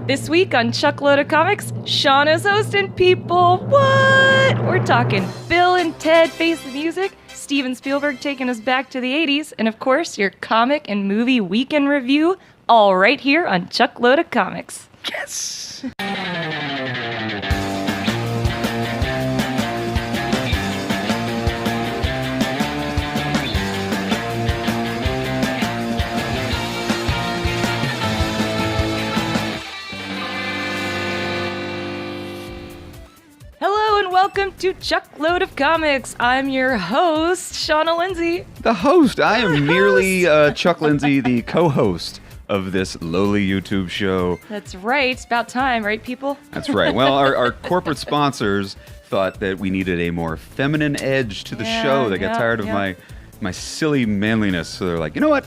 This week on Chuckload of Comics, Sean is hosting people. What? We're talking Bill and Ted Face the Music, Steven Spielberg taking us back to the 80s, and of course, your comic and movie weekend review, all right here on Chuckload of Comics. Yes! Hello and welcome to Chuckload of Comics. I'm your host, Shauna Lindsay. The host. I am merely Chuck Lindsay, the co-host of this lowly YouTube show. That's right. It's about time, right, people? That's right. Well, our corporate sponsors thought that we needed a more feminine edge to the show. They got tired of my silly manliness, so they're like, you know what?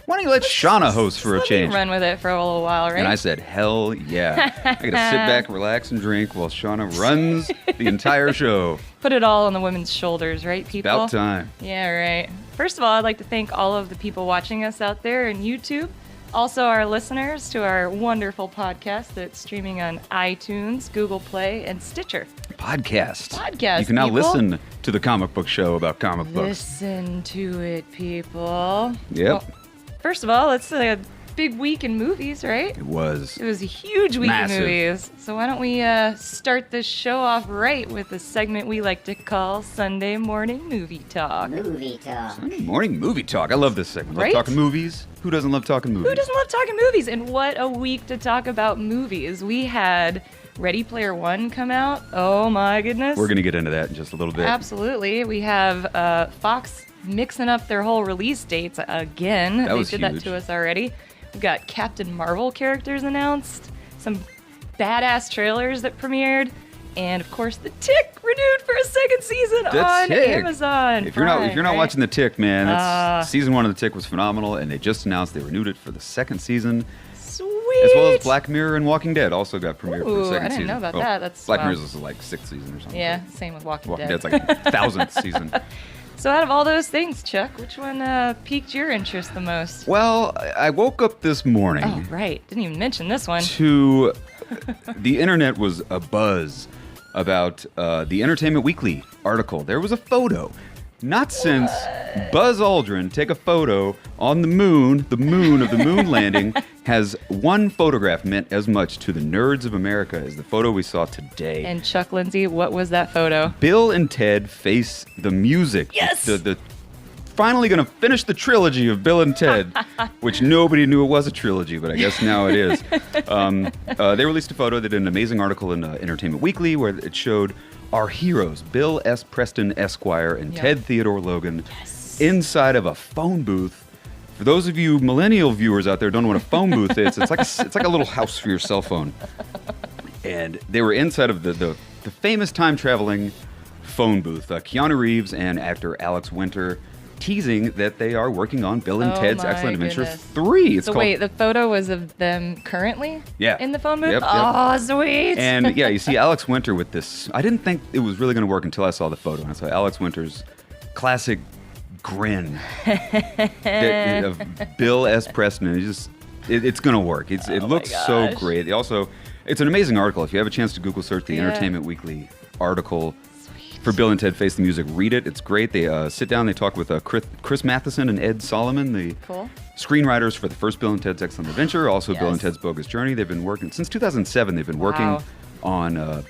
Why don't you let Shauna host for a change? Run with it for a little while, right? And I said, hell yeah. I gotta sit back, relax, and drink while Shauna runs the entire show. Put it all on the women's shoulders, right, people? About time. Yeah, right. First of all, I'd like to thank all of the people watching us out there on YouTube. Also, our listeners to our wonderful podcast that's streaming on iTunes, Google Play, and Stitcher. Podcast. You can now people. listen to the comic book show about comic books. Listen to it, people. Yep. Well, first of all, it's a big week in movies, right? It was. It was a huge week Massive. in movies. So why don't we start this show off right with a segment we like to call Sunday Morning Movie Talk. Movie talk. Sunday morning movie talk. I love this segment. Right? Love talking movies. Who doesn't love talking movies? Who doesn't love talking movies? And what a week to talk about movies. We had Ready Player One come out. Oh my goodness. We're going to get into that in just a little bit. Absolutely. We have Fox mixing up their whole release dates again. That was They did huge. that to us already. We've got Captain Marvel characters announced, some badass trailers that premiered, and of course The Tick renewed for a second season on Tick. Amazon. If you're not Prime, watching The Tick, man, season 1 of The Tick was phenomenal, and they just announced they renewed it for the second season, Sweet. as well as Black Mirror and Walking Dead also got premiered for the Ooh, second I didn't season. know about Well, that. That's Black wow. Mirror's is like 6th season or something. Yeah, same with Walking Walking Dead. Dead's like 1000th season. So out of all those things, Chuck, which one piqued your interest the most? Well, I woke up this morning. Oh, right. Didn't even mention this one. To the internet was abuzz about the Entertainment Weekly article. There was a photo. Not since Buzz Aldrin take a photo on the moon of the moon landing has one photograph meant as much to the nerds of America as the photo we saw today. And Chuck Lindsay, what was that photo? Bill and Ted Face the Music. Yes! The finally going to finish the trilogy of Bill and Ted, which nobody knew it was a trilogy, but I guess now it is. They released a photo. They did an amazing article in Entertainment Weekly where it showed our heroes, Bill S. Preston Esquire and Yep. Ted Theodore Logan, inside of a phone booth. For those of you millennial viewers out there who don't know what a phone booth is, it's like a little house for your cell phone. And they were inside of the famous time-traveling phone booth. Keanu Reeves and actor Alex Winter teasing that they are working on Bill and Oh Ted's my Excellent Adventure goodness. 3. It's So called... wait, the photo was of them currently in the phone booth? Yep, yep. Oh, sweet. And yeah, you see Alex Winter with this. I didn't think it was really going to work until I saw the photo. And I saw Alex Winter's classic grin of Bill S. Preston. And it's going to work. It looks so gosh. great. It's an amazing article. If you have a chance to Google search the Yeah. Entertainment Weekly article for Bill and Ted Face the Music, read it. It's great. They sit down. They talk with Chris Matheson and Ed Solomon, the Cool. screenwriters for the first Bill and Ted's Excellent Adventure, also Bill and Yes. Ted's Bogus Journey. They've been working since 2007. They've been working Wow. on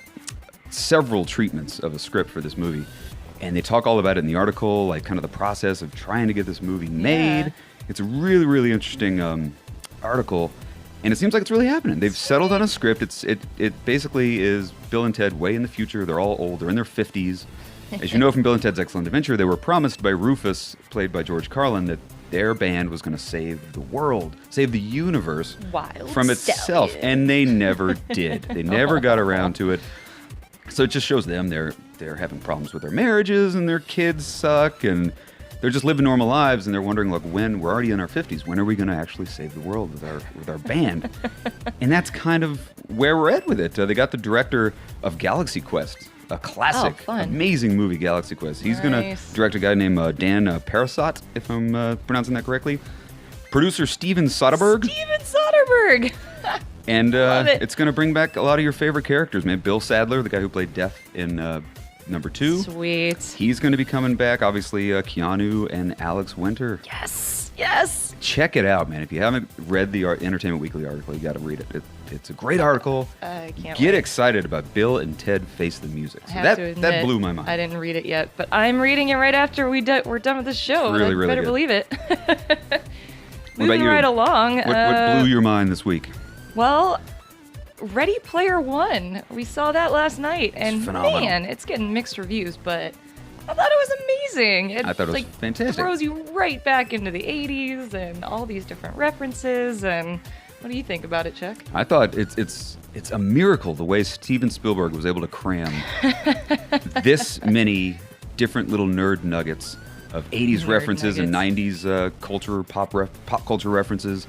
several treatments of a script for this movie, and they talk all about it in the article, like kind of the process of trying to get this movie made. Yeah. It's a really, really interesting article, and it seems like it's really happening. They've settled on a script. It basically is Bill and Ted way in the future. They're all old. They're in their 50s. As you know from Bill and Ted's Excellent Adventure, they were promised by Rufus, played by George Carlin, that their band was going to save the world, save the universe Wild from itself. stallion. And they never did. They never got around to it. So it just shows them they're having problems with their marriages, and their kids suck, and they're just living normal lives, and they're wondering, like, when we're already in our 50s, when are we going to actually save the world with our band? And that's kind of where we're at with it. They got the director of Galaxy Quest, a classic, fun. amazing movie, Galaxy Quest. He's going Nice. to direct a guy named Dan Parasot, if I'm pronouncing that correctly. Producer Steven Soderbergh. Steven Soderbergh. And Love it. it's going to bring back a lot of your favorite characters, man. Bill Sadler, the guy who played Death in number 2. Sweet. He's going to be coming back. Obviously, Keanu and Alex Winter. Yes. Yes. Check it out, man. If you haven't read the Entertainment Weekly article, you got to read it. It's a great article. I can't Get wait. excited about Bill and Ted Face the Music. So I have that to admit, that blew my mind. I didn't read it yet, but I'm reading it right after we're done with the show. Really, You really better good. believe it. What Moving about you? right along. What blew your mind this week? Well, Ready Player One. We saw that last night, and phenomenal. man, it's getting mixed reviews, but I thought it was amazing. It, I thought it was fantastic. Throws you right back into the 80s and all these different references. And what do you think about it, Chuck? I thought it's a miracle the way Steven Spielberg was able to cram this many different little nerd nuggets of 80s Nerd references and nuggets. 90s pop culture references.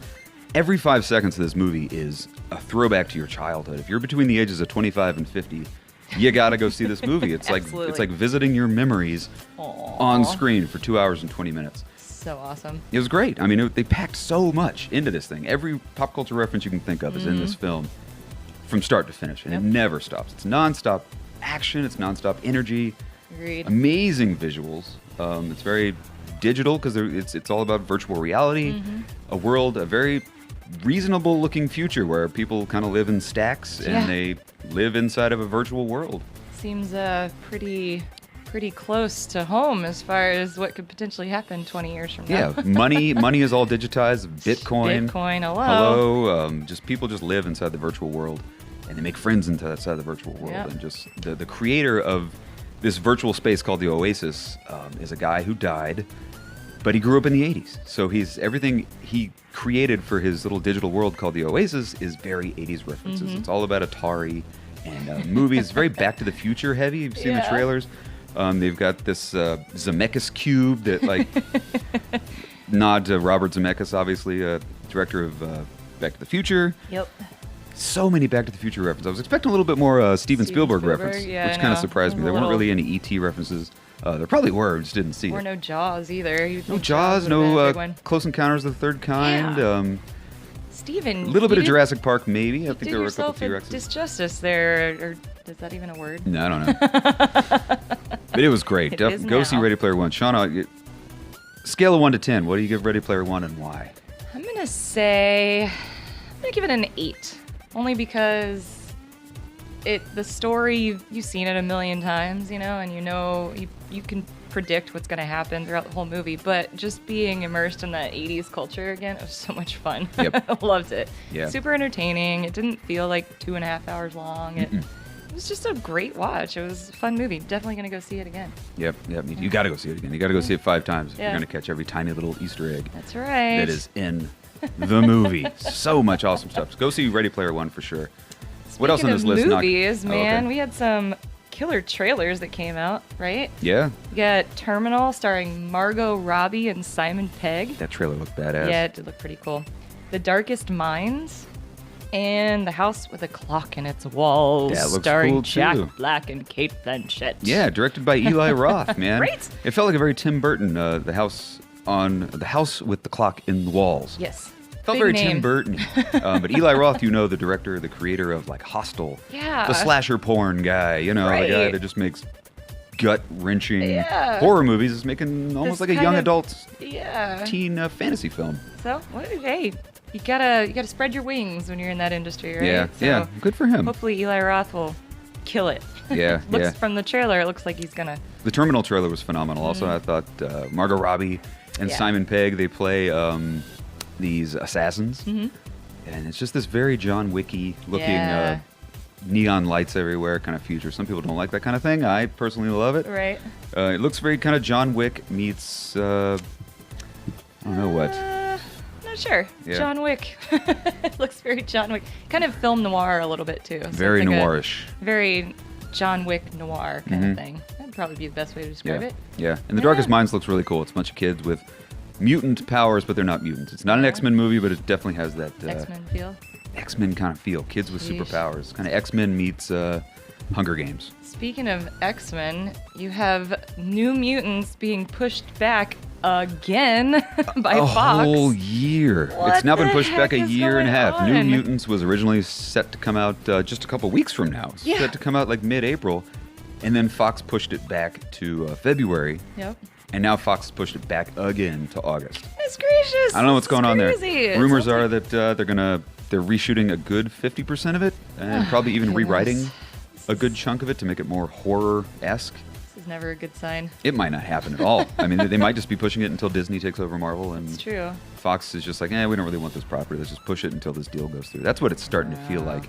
Every 5 seconds of this movie is a throwback to your childhood. If you're between the ages of 25 and 50, you gotta go see this movie. It's like Absolutely. it's like visiting your memories Aw. on screen for 2 hours and 20 minutes. So awesome. It was great. I mean, they packed so much into this thing. Every pop culture reference you can think of is in this film from start to finish, and Yep. it never stops. It's nonstop action. It's nonstop energy. Agreed. Amazing visuals. It's very digital because it's all about virtual reality, a world, a very reasonable looking future where people kind of live in stacks Yeah. and they live inside of a virtual world. Seems pretty close to home as far as what could potentially happen 20 years from now. Yeah, money is all digitized. Bitcoin. Bitcoin, hello. Hello. Just people just live inside the virtual world, and they make friends inside the virtual world. Yep. And just the creator of this virtual space called the Oasis is a guy who died, but he grew up in the 80s. So everything he created for his little digital world called the Oasis is very 80s references. It's all about Atari and movies. Very Back to the Future heavy. You've seen the Yeah. trailers. They've got this Zemeckis cube that like nod to Robert Zemeckis, obviously, director of Back to the Future. Yep. So many Back to the Future references. I was expecting a little bit more Steven Spielberg reference, yeah, which I kind of know. surprised me. A There weren't little. really any ET references. There probably were, just didn't see Or it. no Jaws either. You'd No think Jaws, would've been a no big one. Close Encounters of the Third Kind. Yeah. A Steven, little bit you of did- Jurassic Park, maybe. I you think did there were a couple yourself a T-Rexes. disjustice there, or is that even a word? No, I don't know. But it was great. It is Go see now. Ready Player One. Shauna, scale of 1 to 10, what do you give Ready Player One and why? I'm gonna give it an 8, only because the story you've seen it a million times, and you can predict what's gonna happen throughout the whole movie. But just being immersed in that 80s culture again, it was so much fun. Yep. Loved it. Yeah. Super entertaining. It didn't feel like 2.5 hours long. It was just a great watch. It was a fun movie. Definitely gonna go see it again. Yep. You got to go see it again. You got to go see it 5 times if Yeah. you're going to catch every tiny little Easter egg That's right. that is in the movie. So much awesome stuff. So go see Ready Player One for sure. What else on Speaking this of list? movies, Oh, man, okay. we had some killer trailers that came out, right? Yeah, We got Terminal starring Margot Robbie and Simon Pegg. that trailer looked badass. Yeah, it did look pretty cool. The Darkest Minds and The House with a Clock in Its Walls, That looks starring cool, Jack too. Black and Kate Blanchett. Yeah, directed by Eli Roth, man. Right? It felt like a very Tim Burton. The house with the clock in the walls. Yes. Felt Big very name. Tim Burton. But Eli Roth, the director, the creator of like Hostel, Yeah. the slasher porn guy, the guy Right. that just makes gut-wrenching Yeah. horror movies, is making almost This like a young kind of- adult Yeah. teen fantasy film. So, hey, you gotta spread your wings when you're in that industry, right? Yeah, So yeah, good for him. Hopefully Eli Roth will kill it. Yeah, Looks yeah. From the trailer, it looks like he's gonna. The Terminal trailer was phenomenal. Also, I thought Margot Robbie and Yeah. Simon Pegg, they play these assassins. And it's just this very John Wicky looking Yeah. neon lights everywhere kind of future. Some people don't like that kind of thing. I personally love it. Right. It looks very kind of John Wick meets, I don't know what. Not sure. Yeah. John Wick. It looks very John Wick. Kind of film noir a little bit too. So Very it's like a noirish. Very John Wick noir kind of thing. That'd probably be the best way to describe Yeah. it. Yeah. And The Yeah. Darkest Minds looks really cool. It's a bunch of kids with mutant powers, but they're not mutants. It's not an X-Men movie, but it definitely has that X-Men feel. X-Men kind of feel. Kids with Sheesh. superpowers. Kind of X-Men meets Hunger Games. Speaking of X-Men, you have New Mutants being pushed back again by a Fox. whole year. What It's now been the pushed back a heck is year and a going half. New on? Mutants was originally set to come out just a couple weeks from now. Yeah. Set to come out like mid-April, and then Fox pushed it back to February. Yep. And now Fox has pushed it back again to August. That's gracious. I don't know what's going on there. Crazy. Rumors are that they're reshooting a good 50% of it, and probably even Goodness. rewriting a good chunk of it to make it more horror-esque. This is never a good sign. It might not happen at all. I mean, they might just be pushing it until Disney takes over Marvel, and It's true. Fox is just like, we don't really want this property. Let's just push it until this deal goes through. That's what it's starting to feel like.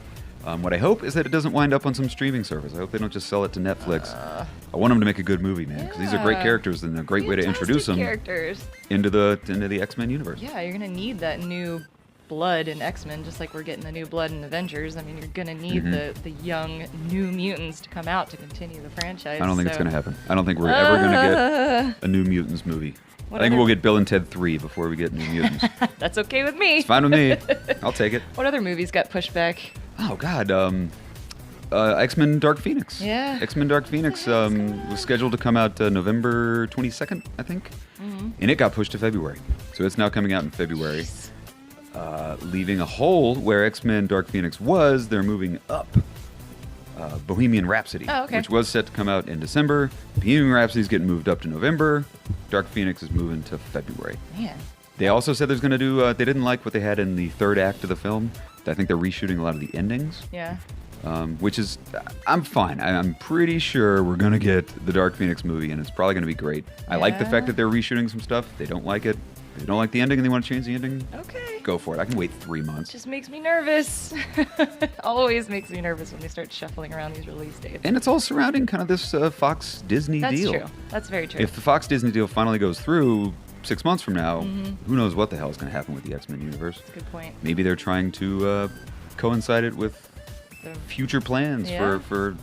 What I hope is that it doesn't wind up on some streaming service. I hope they don't just sell it to Netflix. I want them to make a good movie, man, because these are great Yeah. characters, and a great way to introduce them characters. into the X-Men universe. Yeah, you're gonna need that new blood in X-Men, just like we're getting the new blood in Avengers. I mean, you're gonna need the young New Mutants to come out to continue the franchise. I don't think it's so- going to happen. I don't think we're ever going to get a New Mutants movie. What I think other- we'll get Bill and Ted 3 before we get New Mutants. That's okay with me. It's fine with me. I'll take it. What other movies got pushed back? Oh, God. X-Men Dark Phoenix. Yeah. X-Men Dark Phoenix was scheduled to come out November 22nd, I think. Mm-hmm. And it got pushed to February. So it's now coming out in February. Leaving a hole where X-Men Dark Phoenix was, they're moving up Bohemian Rhapsody, Oh, okay. which was set to come out in December. Bohemian Rhapsody's getting moved up to November. Dark Phoenix is moving to February. Man. They also said there's going to do, they didn't like what they had in the third act of the film. I think they're reshooting a lot of the endings. Yeah. Which is, I'm fine. I'm pretty sure we're going to get the Dark Phoenix movie, and it's probably going to be great. I like the Yeah. fact that they're reshooting some stuff. If they don't like it, if they don't like the ending and they want to change the ending, Okay. go for it. I can wait 3 months. Just makes me nervous. Always makes me nervous when they start shuffling around these release dates. And it's all surrounding kind of this Fox-Disney That's deal. true. That's very true. If the Fox-Disney deal finally goes through 6 months from now, who knows what the hell is going to happen with the X-Men universe. Good point. Maybe they're trying to coincide it with The- future plans Yeah. for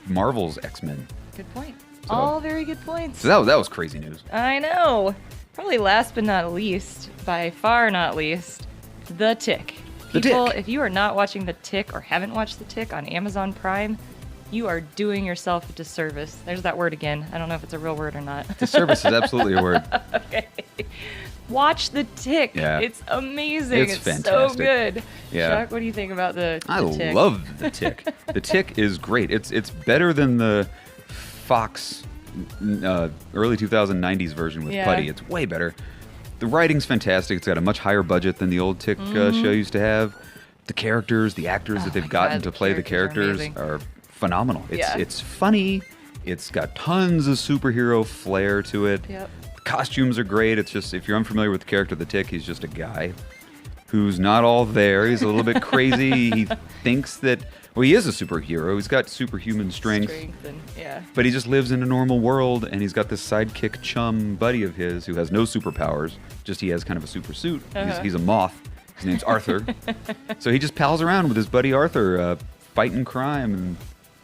Marvel's X-Men. Good point. So- All very good points. So that was crazy news. I know. Probably last but not least, by far not least, The Tick. The People, Tick. if you are not watching The Tick or haven't watched The Tick on Amazon Prime, you are doing yourself a disservice. There's that word again. I don't know if it's a real word or not. Disservice is absolutely a word. Okay. Watch The Tick. Yeah. It's amazing. It's so fantastic. good. Yeah. Chuck, what do you think about The I Tick? love The Tick. The Tick is great. It's better than the Fox early 2090s version with Yeah. Putty. It's way better. The writing's fantastic. It's got a much higher budget than the old Tick show used to have. The characters, the actors that they've my gotten God, to the play the characters characters are are phenomenal. Yeah. It's funny. It's got tons of superhero flair to it. Yep. The costumes are great. It's just, if you're unfamiliar with the character of the Tick, he's just a guy who's not all there. He's a little bit crazy. He thinks that, well, he is a superhero. He's got superhuman strength. And, yeah. But he just lives in a normal world, and he's got this sidekick chum buddy of his who has no superpowers. Just he has kind of a super suit. He's a moth. His name's Arthur. So he just pals around with his buddy Arthur, fighting crime.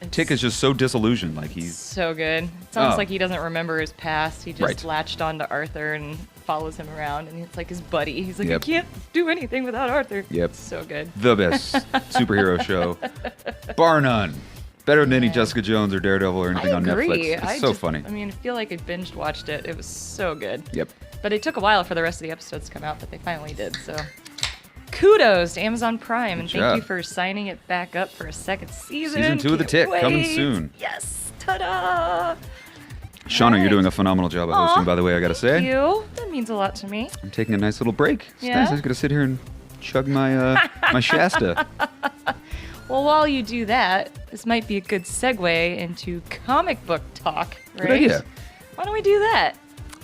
And Tick is just so disillusioned. Like he's So good. It's almost Oh. like he doesn't remember his past. He just Right. latched on to Arthur and follows him around, and it's like his buddy. He's like, Yep. I can't do anything without Arthur. Yep. So good. the best superhero show, bar none. Better than any Yeah. Jessica Jones or Daredevil or anything I on agree. Netflix. It's so funny. I mean, I feel like I binged watched it. It was so good. Yep. But it took a while for the rest of the episodes to come out, but they finally did. So kudos to Amazon Prime, and Good thank job. you for signing it back up for a second season. Season 2 of The Can't Tick, coming wait. soon. Yes. Ta-da! Shauna, you're Right. doing a phenomenal job of hosting, Aw, by the way, I gotta Thank say. you. That means a lot to me. I'm taking a nice little break. It's Yeah? nice. I just gotta sit here and chug my my Shasta. Well, while you do that, this might be a good segue into comic book talk, right? Good idea. Why don't we do that?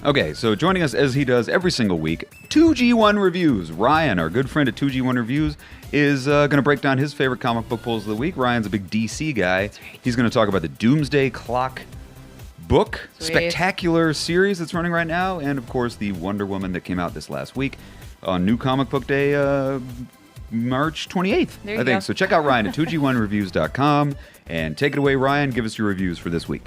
Okay, so joining us as he does every single week, 2G1 Reviews. Ryan, our good friend at 2G1 Reviews, is going to break down his favorite comic book pulls of the week. Ryan's a big DC guy. right. He's going to talk about the Doomsday Clock book, Sweet. spectacular series that's running right now, and of course the Wonder Woman that came out this last week on New Comic Book Day, March 28th, There I you think. go. So check out Ryan at 2G1Reviews.com and take it away, Ryan. Give us your reviews for this week.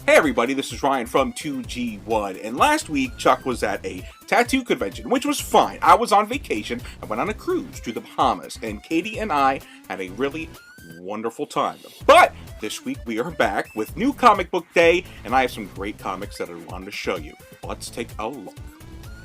Hey everybody, this is Ryan from 2G1, and last week Chuck was at a tattoo convention, which was fine. I was on vacation. I went on a cruise to the Bahamas, and Katie and I had a really wonderful time. But This week we are back with New Comic Book Day, and I have some great comics that I wanted to show you. Let's take a look.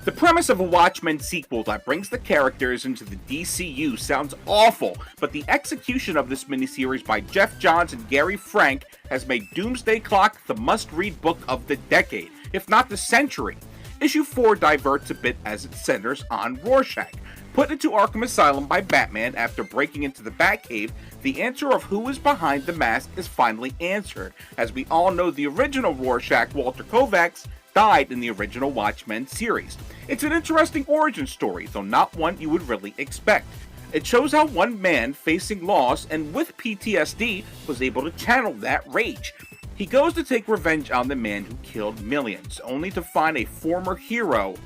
The premise of a Watchmen sequel that brings the characters into the DCU sounds awful, but the execution of this miniseries by Jeff Johns and Gary Frank has made Doomsday Clock the must-read book of the decade, if not the century. Issue 4 diverts a bit as it centers on Rorschach. Put into Arkham Asylum by Batman after breaking into the Batcave, the answer of who is behind the mask is finally answered. As we all know, the original Rorschach, Walter Kovacs, died in the original Watchmen series. It's an interesting origin story, though not one you would really expect. It shows how one man facing loss and with PTSD was able to channel that rage. He goes to take revenge on the man who killed millions, only to find a former hero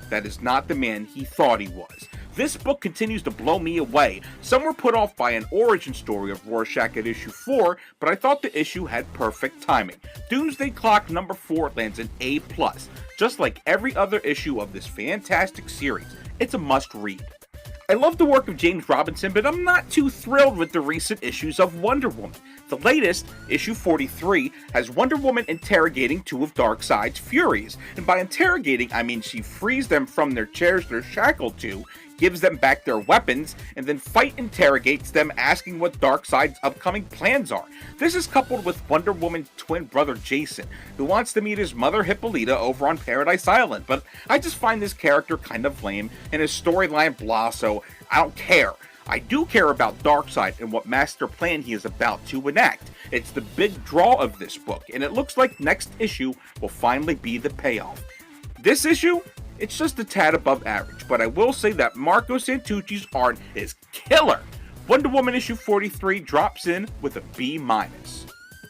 that is not the man he thought he was. This book continues to blow me away. Some were put off by an origin story of Rorschach at issue 4, but I thought the issue had perfect timing. Doomsday Clock number 4 lands an A+. Just like every other issue of this fantastic series, it's a must-read. I love the work of James Robinson, but I'm not too thrilled with the recent issues of Wonder Woman. The latest, issue 43, has Wonder Woman interrogating two of Darkseid's Furies, and by interrogating I mean she frees them from their chairs they're shackled to, gives them back their weapons, and then fight interrogates them asking what Darkseid's upcoming plans are. This is coupled with Wonder Woman's twin brother Jason, who wants to meet his mother Hippolyta over on Paradise Island, but I just find this character kind of lame and his storyline blah, so I don't care. I do care about Darkseid and what master plan he is about to enact. It's the big draw of this book, and it looks like next issue will finally be the payoff. This issue? It's just a tad above average, but I will say that Marco Santucci's art is killer. Wonder Woman issue 43 drops in with a B-.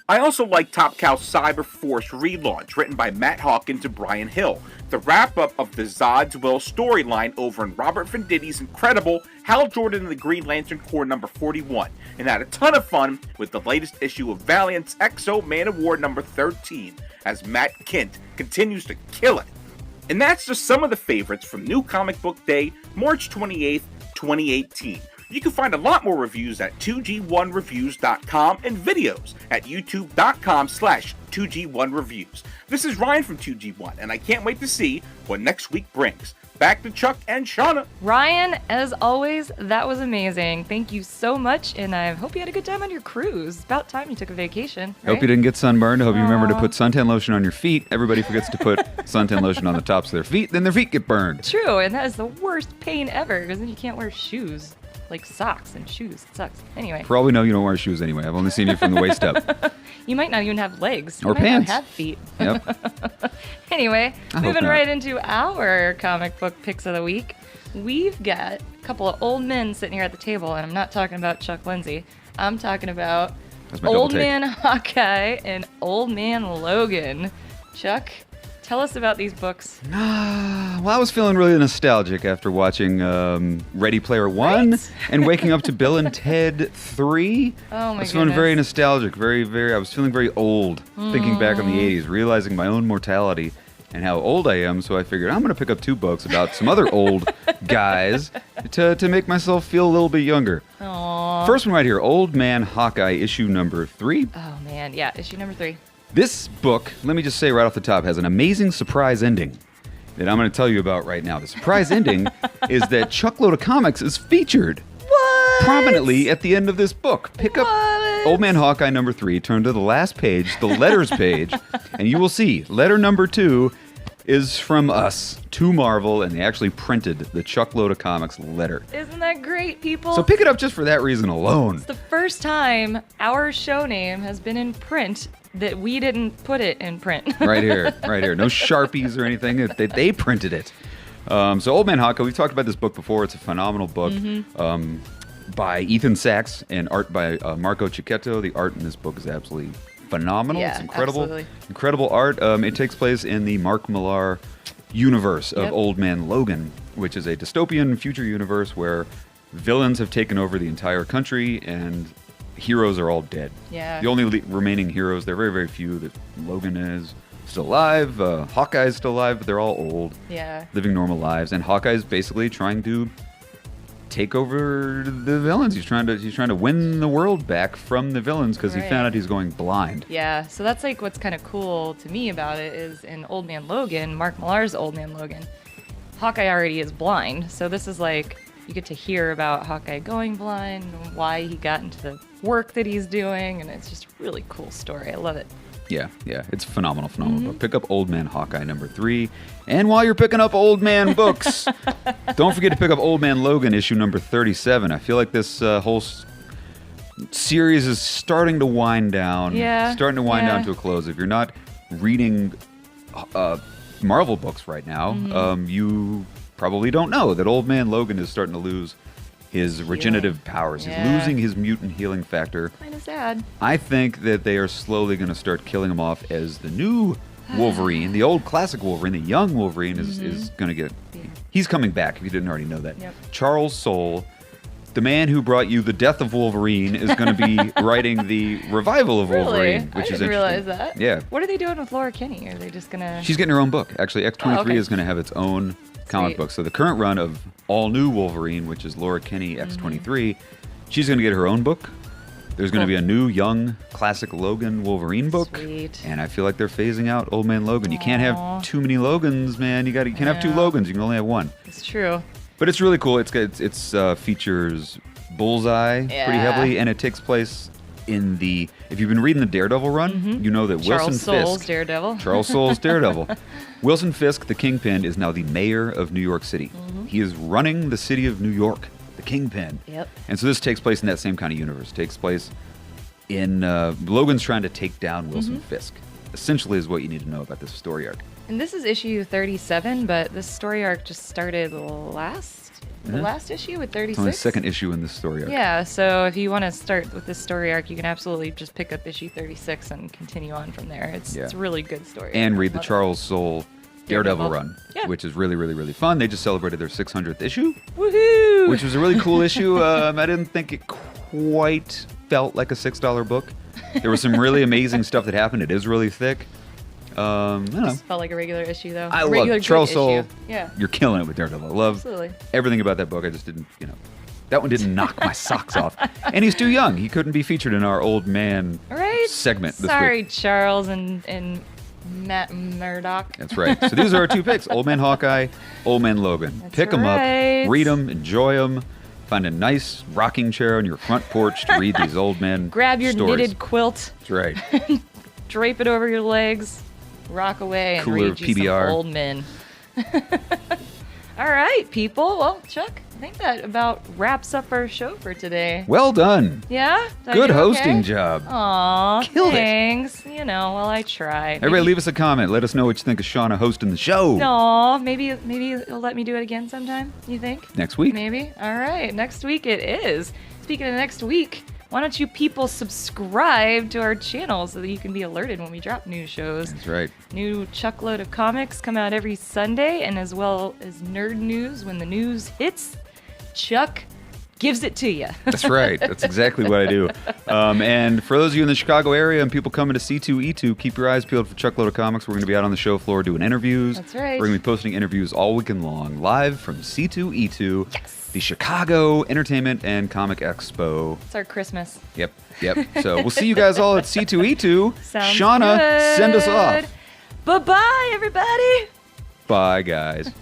I also like Top Cow Cyber Force relaunch, written by Matt Hawkins and Brian Hill, the wrap-up of the Zod's Will storyline over in Robert Venditti's incredible Hal Jordan and the Green Lantern Corps number 41, and had a ton of fun with the latest issue of Valiant's Exo Man of War number 13, as Matt Kint continues to kill it. And that's just some of the favorites from New Comic Book Day, March 28th, 2018. You can find a lot more reviews at 2G1reviews.com and videos at youtube.com/2G1reviews. This is Ryan from 2G1, and I can't wait to see what next week brings. Back to Chuck and Shauna. Ryan, as always, that was amazing. Thank you so much, and I hope you had a good time on your cruise. It's about time you took a vacation. Right? Hope you didn't get sunburned. I hope you remember to put suntan lotion on your feet. Everybody forgets to put suntan lotion on the tops of their feet, then their feet get burned. True, and that is the worst pain ever, because then you can't wear shoes. Like socks and shoes. It sucks. Anyway. For all we know, you don't wear shoes anyway. I've only seen you from the waist up. You might not even have legs. Or you might pants. Not have feet. Yep. Anyway, I hope moving not. right into our comic book picks of the week. We've got a couple of old men sitting here at the table, and I'm not talking about Chuck Lindsay. I'm talking about That's my double Old take. Man Hawkeye and Old Man Logan. Chuck, tell us about these books. Well, I was feeling really nostalgic after watching Ready Player One Right? and waking up to Bill and Ted 3. Oh my I was feeling goodness. very nostalgic, I was feeling very old, thinking back on the 80s, realizing my own mortality and how old I am, so I figured I'm going to pick up 2 books about some other old guys to make myself feel a little bit younger. Aww. First one right here, Old Man Hawkeye, issue number 3. Oh man, yeah, issue number 3. This book, let me just say right off the top, has an amazing surprise ending that I'm going to tell you about right now. The surprise ending is that Chuckload of Comics is featured What? prominently at the end of this book. Pick up What? Old Man Hawkeye number 3, turn to the last page, the letters page, and you will see letter number 2 is from us to Marvel, and they actually printed the Chuckload of Comics letter. Isn't that great, people? So pick it up just for that reason alone. It's the first time our show name has been in print that we didn't put it in print. Right here. No Sharpies or anything. They printed it. So Old Man Hawkeye, we've talked about this book before. It's a phenomenal book by Ethan Sachs and art by Marco Cicchetto. The art in this book is absolutely phenomenal. Yeah, It's incredible. absolutely. Incredible art. It takes place in the Mark Millar universe of Yep. Old Man Logan, which is a dystopian future universe where villains have taken over the entire country and heroes are all dead. Yeah. The only remaining heroes, they're very, very few. That Logan is still alive. Hawkeye is still alive, but they're all old, Yeah. living normal lives. And Hawkeye is basically trying to take over the villains. He's trying to win the world back from the villains because he found out he's going blind. Yeah, so that's like what's kind of cool to me about it is in Old Man Logan, Mark Millar's Old Man Logan, Hawkeye already is blind. So this is like you get to hear about Hawkeye going blind, and why he got into the work that he's doing, and it's just a really cool story. I love it. Yeah, it's phenomenal book. Pick up Old Man Hawkeye #3. And while you're picking up Old Man books, don't forget to pick up Old Man Logan issue number 37. I feel like this whole series is starting to wind down. Yeah. Starting to wind down to a close. If you're not reading Marvel books right now, you probably don't know that Old Man Logan is starting to lose his regenerative powers. He's losing his mutant healing factor. Kind of sad. I think that they are slowly going to start killing him off as the new Wolverine, the old classic Wolverine, the young Wolverine is going to get... He's coming back, if you didn't already know that. Yep. Charles Soule, the man who brought you The Death of Wolverine, is going to be writing the revival of Wolverine, which is I didn't interesting. realize that. Yeah. What are they doing with Laura Kinney? Are they just going to... She's getting her own book. Actually, X-23 okay. is going to have its own comic book. So the current run of All New Wolverine, which is Laura Kinney X-23, she's going to get her own book. There's going to be a new young classic Logan Wolverine book. Sweet. And I feel like they're phasing out Old Man Logan. You can't have too many Logans, man. You can't have two Logans. You can only have one. It's true. But it's really cool. It's features Bullseye pretty heavily, and it takes place in the... If you've been reading the Daredevil run, you know that Charles Wilson Soule's Fisk... Daredevil. Charles Soule's Daredevil. Wilson Fisk, the Kingpin, is now the mayor of New York City. He is running the city of New York, the Kingpin. Yep. And so this takes place in that same kind of universe. It takes place in... Logan's trying to take down Wilson Fisk. Essentially is what you need to know about this story arc. And this is issue 37, but this story arc just started the last issue with 36. It's only the second issue in this story arc. Yeah, so if you want to start with this story arc, you can absolutely just pick up issue 36 and continue on from there. It's a really good story. And arc. read the Love it. Charles Soule Daredevil run, Yeah. which is really, really, really fun. They just celebrated their 600th issue, Woohoo! which was a really cool issue. I didn't think it quite felt like a $6 book. There was some really amazing stuff that happened. It is really thick. I don't know. Just felt like a regular issue, though. I A regular love Charles good Soule. issue. Yeah. You're killing it with Daredevil. I love Absolutely. everything about that book. I just didn't, that one didn't knock my socks off. And he's too young. He couldn't be featured in our old man Right? segment this Sorry, week. Charles and Matt Murdock. That's right. So these are our two picks: Old Man Hawkeye, Old Man Logan. That's Pick them right. up, read them, enjoy them. Find a nice rocking chair on your front porch to read these old men Grab your stories. knitted quilt, That's right. drape it over your legs, rock away, and Cooler read you PBR. some old men. All right, people. Well, Chuck, I think that about wraps up our show for today. Well done. Yeah? Did I Good do hosting okay? job. Aw, Killed it. thanks. Well, I tried. Everybody leave us a comment. Let us know what you think of Shauna hosting the show. Aw, maybe you'll let me do it again sometime, you think? Next week. Maybe. All right, next week it is. Speaking of next week, why don't you people subscribe to our channel so that you can be alerted when we drop new shows. That's right. New Chuckload of comics come out every Sunday, and as well as nerd news. When the news hits, Chuck gives it to you. That's right. That's exactly what I do. And for those of you in the Chicago area and people coming to C2E2, keep your eyes peeled for Chuckload of Comics. We're going to be out on the show floor doing interviews. That's right. We're going to be posting interviews all weekend long, live from C2E2, the Chicago Entertainment and Comic Expo. It's our Christmas. Yep. So we'll see you guys all at C2E2. Sounds Shauna, good. send us off. Bye-bye, everybody. Bye, guys.